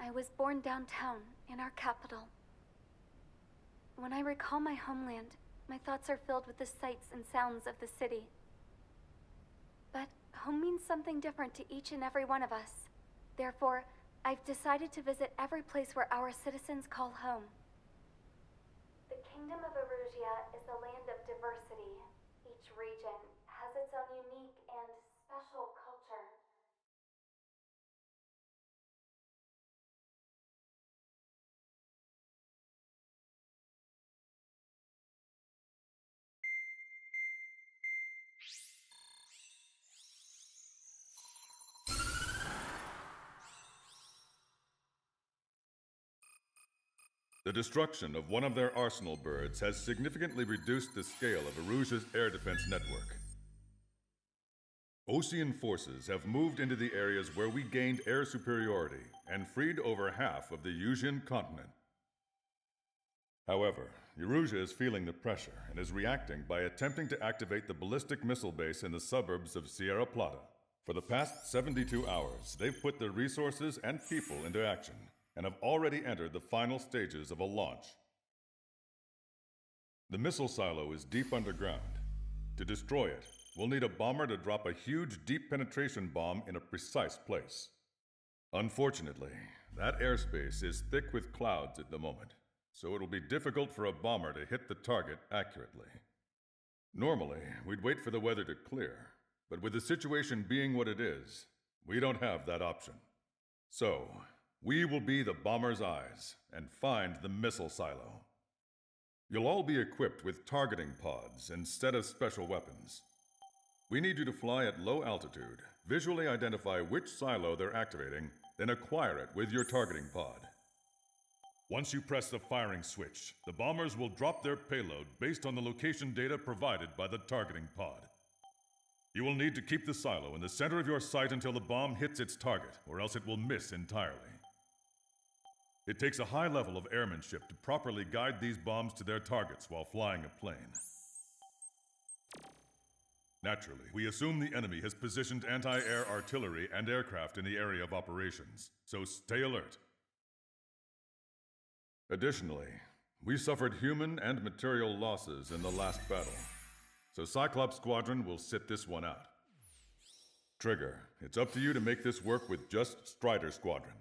I was born downtown, in our capital. When I recall my homeland, my thoughts are filled with the sights and sounds of the city. But home means something different to each and every one of us. Therefore, I've decided to visit every place where our citizens call home. The Kingdom of Erusia is a land of diversity. Each region has its own unique and special culture. The destruction of one of their arsenal birds has significantly reduced the scale of Erusia's air defense network. Ocean forces have moved into the areas where we gained air superiority and freed over half of the Eusian continent. However, Erusia is feeling the pressure and is reacting by attempting to activate the ballistic missile base in the suburbs of Sierra Plata. For the past 72 hours, they've put their resources and people into action, and have already entered the final stages of a launch. The missile silo is deep underground. To destroy it, we'll need a bomber to drop a huge deep penetration bomb in a precise place. Unfortunately, that airspace is thick with clouds at the moment, so it'll be difficult for a bomber to hit the target accurately. Normally, we'd wait for the weather to clear, but with the situation being what it is, we don't have that option. So, we will be the bomber's eyes and find the missile silo. You'll all be equipped with targeting pods instead of special weapons. We need you to fly at low altitude, visually identify which silo they're activating, then acquire it with your targeting pod. Once you press the firing switch, the bombers will drop their payload based on the location data provided by the targeting pod. You will need to keep the silo in the center of your sight until the bomb hits its target, or else it will miss entirely. It takes a high level of airmanship to properly guide these bombs to their targets while flying a plane. Naturally, we assume the enemy has positioned anti-air artillery and aircraft in the area of operations, so stay alert. Additionally, we suffered human and material losses in the last battle, so Cyclops Squadron will sit this one out. Trigger, it's up to you to make this work with just Strider Squadron.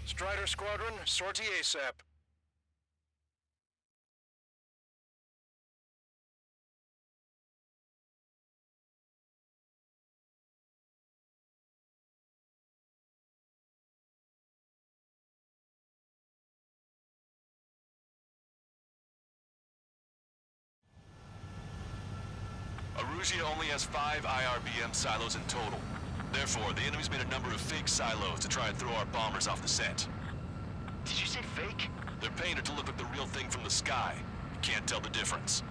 Strider Squadron, sortie ASAP. Erusia only has 5 IRBM silos in total. Therefore, the enemy's made a number of fake silos to try and throw our bombers off the scent. Did you say fake? They're painted to look like the real thing from the sky. You can't tell the difference.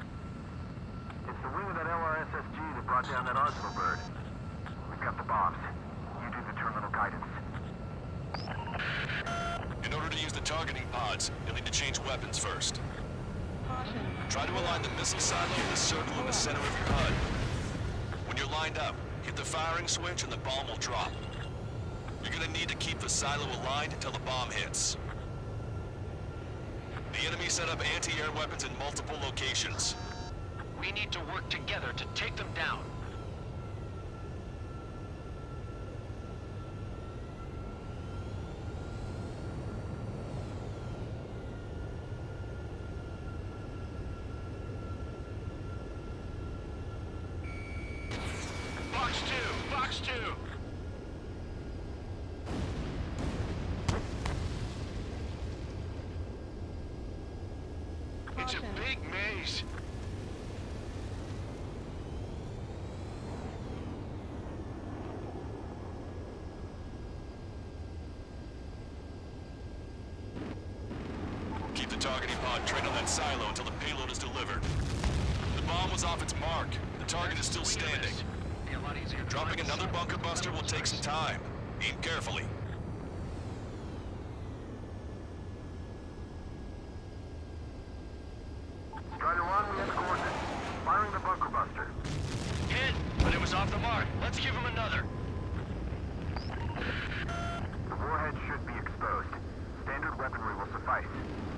It's the wing of that LRSSG that brought down that arsenal bird. We've got the bombs. You do the terminal guidance. In order to use the targeting pods, you'll need to change weapons first. Try to align the missile silo with the circle in the center of your HUD. When you're lined up, hit the firing switch and the bomb will drop. You're gonna need to keep the silo aligned until the bomb hits. The enemy set up anti-air weapons in multiple locations. We need to work together to take them down. Box 2! Box 2! It's a big maze. Keep the targeting pod trained on that silo until the payload is delivered. The bomb was off its mark. The target is still standing. Dropping another bunker buster will take some time. Aim carefully. Strider 1, we have coordinates. Firing the bunker buster. Hit, but it was off the mark. Let's give him another. The warhead should be exposed. Standard weaponry will suffice.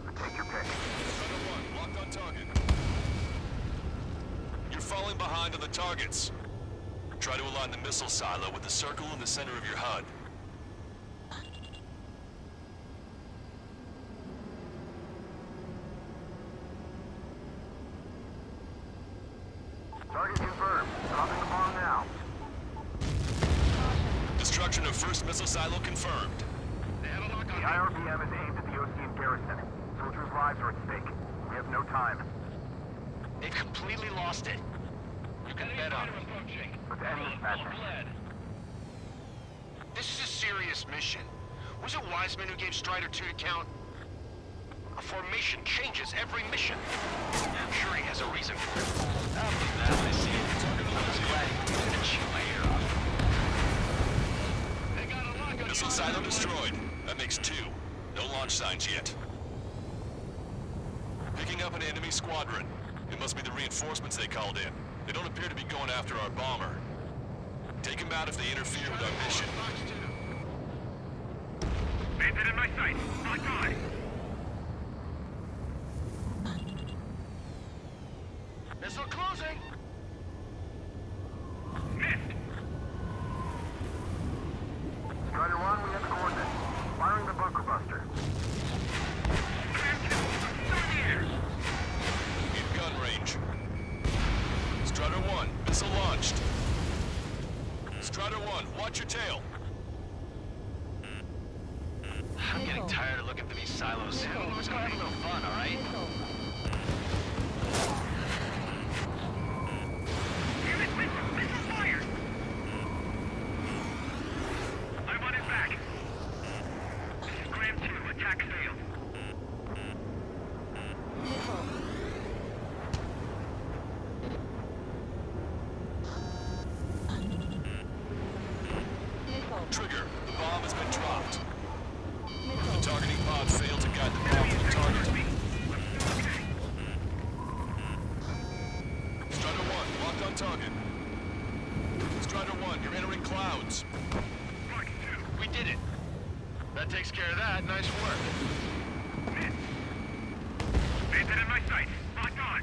But take your pick. Strider 1, locked on target. You're falling behind on the targets. Try to align the missile silo with the circle in the center of your HUD. Target confirmed. Dropping the bomb now. Destruction of first missile silo confirmed. They have a lock The on me. IRBM is aimed at the Ocean garrison. Soldiers' lives are at stake. We have no time. They've completely lost it. You can bet on it. With any madness. This is a serious mission. Was it Wiseman who gave Strider 2 to count? A formation changes every mission. I'm sure he has a reason for it. I'll be glad I see it. I was glad he was gonna chew my ear off. They got a lock on Missile silo destroyed. That makes 2. No launch signs yet. Picking up an enemy squadron. It must be the reinforcements they called in. They don't appear to be going after our bomber. Take them out if they interfere with our mission. Bandit in my sight. Locked on. Missile closing. Missed. Strider 1, we have coordinates. Firing the bunker buster. In gun range. Strider 1, missile launched. Strider 1, watch your tail. I'm getting tired of looking for these silos. Let's go have a little fun, all right? Damn it, missile fire! I want it back. This is Graham 2, attack failed. Trigger, the bomb has been dropped. The targeting pod failed to guide the bomb to the target. Strider 1, locked on target. Strider 1, you're entering clouds. We did it. That takes care of that. Nice work. Bandit in my sight. Locked on.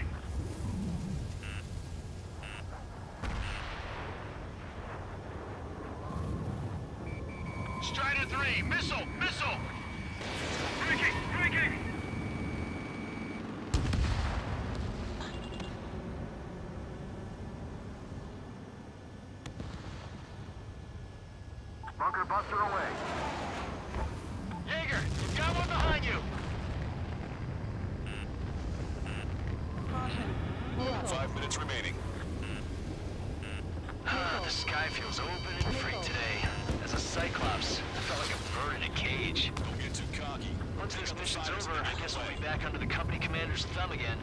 Strider 3, missile! Missile! Breaking! Breaking! Bunker buster away. Jaeger, you've got one behind you! 5 minutes remaining. The sky feels open and free today. As a Cyclops, I felt like a bird in a cage. Don't get too cocky. Once this mission's over, I guess I'll be back under the company commander's thumb again.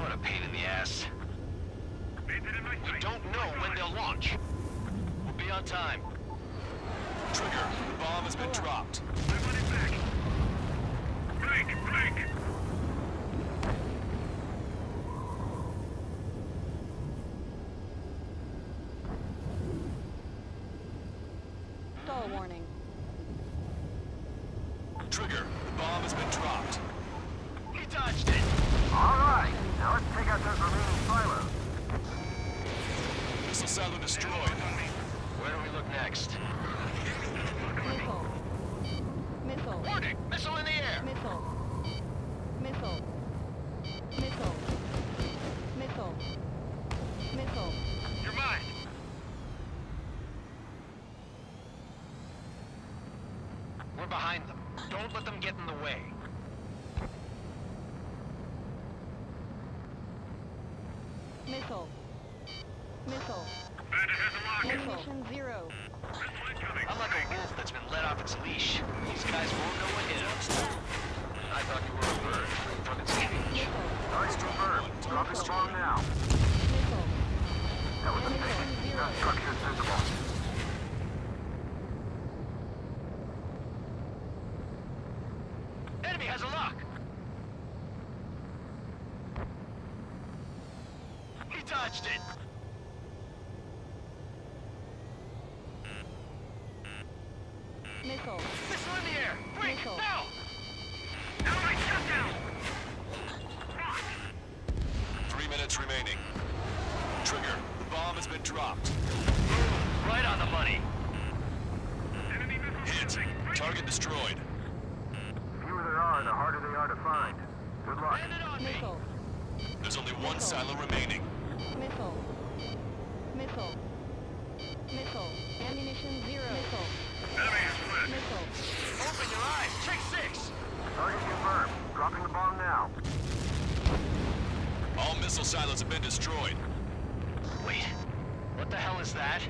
What a pain in the ass. We don't know when they'll launch. We'll be on time. Trigger, the bomb has been dropped. I want it back. Break! Stall warning. Trigger, the bomb has been dropped. He dodged it! Alright, now let's take out those remaining silos. Missile silo destroyed. Where do we look next? Missile. Missile. Warning! Missile in the air! Missile. Missile. Missile. Missile. Missile. You're mine! We're behind them. Don't let them get in the way. Missile. Missile. Mission 0. I'm like a wolf that's been let off its leash. These guys won't know what hit us. I thought you were a bird from its cage. Missile. Target confirmed. Dropping the bomb now. Missile. That was a mistake. That structure's visible. Enemy has a lock! He dodged it! Missile. Missile in the air! Break! Missile. Now! Alright, shut down! 3 minutes remaining. Trigger, the bomb has been dropped. Right on the money! Hit. Target destroyed. The fewer there are, the harder they are to find. Good luck. Land it on me! Missile. There's only one silo remaining. Missile. Missile. Missile. Ammunition 0. Missile. Missile. Open your eyes! Check 6! Target confirmed. Dropping the bomb now. All missile silos have been destroyed. Wait, what the hell is that?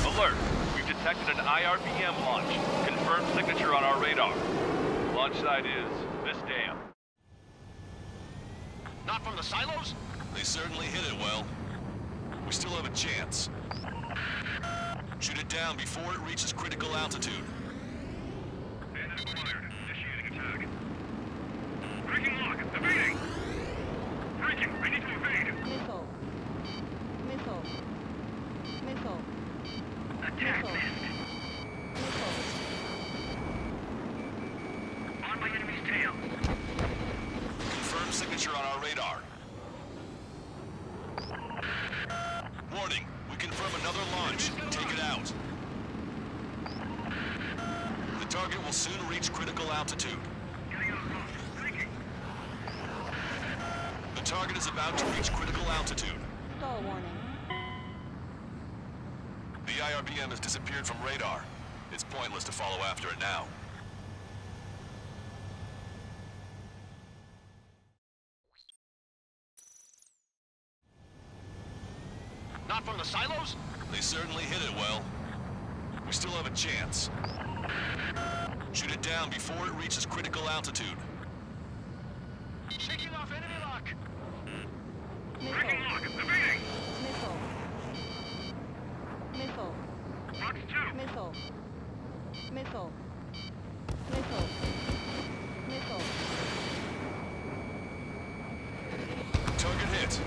Alert! We've detected an IRBM launch. Confirmed signature on our radar. Launch site is this dam. Not from the silos? They certainly hit it well. We still have a chance. Shoot it down before it reaches critical altitude. Initiating attack. Breaking lock. Evading. Breaking. I need to evade. Missile. Missile. Missile. Attack Missile. missed. Missile. On my enemy's tail. Confirmed signature on our radar. Warning, we confirm another launch. Take it out. The target will soon reach critical altitude. Getting out close. Breaking. The target is about to reach critical altitude. Stall warning. The IRBM has disappeared from radar. It's pointless to follow after it now. Not from the silos? They certainly hit it well. We still have a chance. Shoot it down before it reaches critical altitude. Shaking off enemy lock! Breaking Missile. lock. Evading. Missile. Missile. Box 2. Missile. Missile. Missile. Missile. Target hit.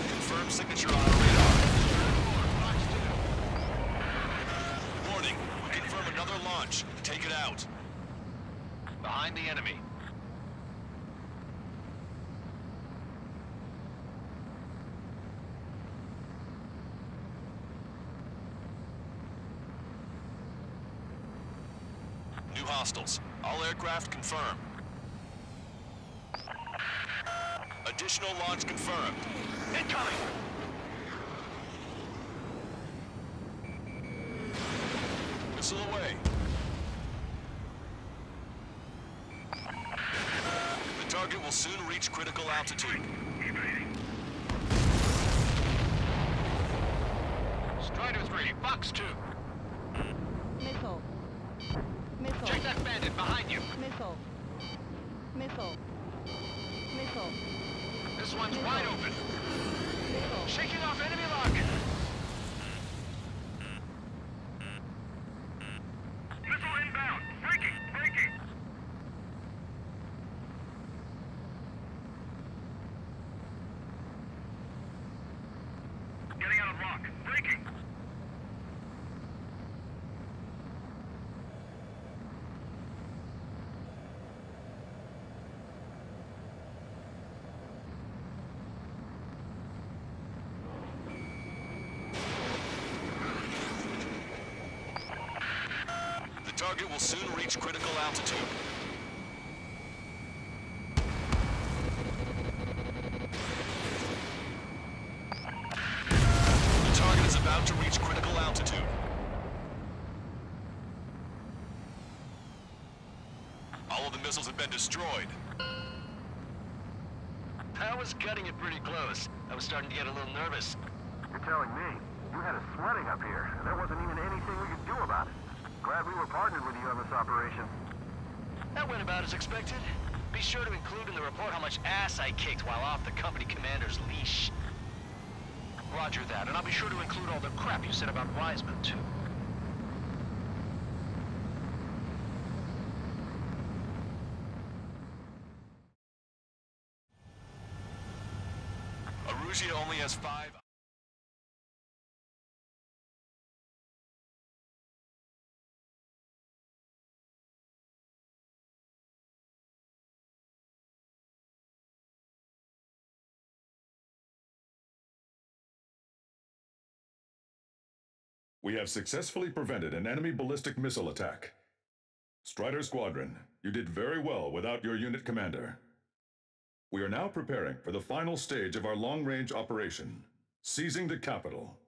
Confirmed signature on our radar. Warning, we confirm another launch. Take it out. Behind the enemy. New hostiles. All aircraft confirmed. Additional launch confirmed. Incoming! Missile away. The target will soon reach critical altitude. Strider 3, Box 2. Missile. Missile. Check that bandit behind you. Missile. Missile. Missile. This one's wide open. Missile. Shaking off enemy lock! Missile inbound! Breaking! Breaking! Getting out of lock! Breaking! The target will soon reach critical altitude. The target is about to reach critical altitude. All of the missiles have been destroyed. I was cutting it pretty close. I was starting to get a little nervous. You're telling me you had us sweating up here. There wasn't even anything we could do about it. Glad we were partnered with you on this operation. That went about as expected. Be sure to include in the report how much ass I kicked while off the company commander's leash. Roger that, and I'll be sure to include all the crap you said about Wiseman, too. Arusia only has 5... We have successfully prevented an enemy ballistic missile attack. Strider Squadron, you did very well without your unit commander. We are now preparing for the final stage of our long-range operation, seizing the capital.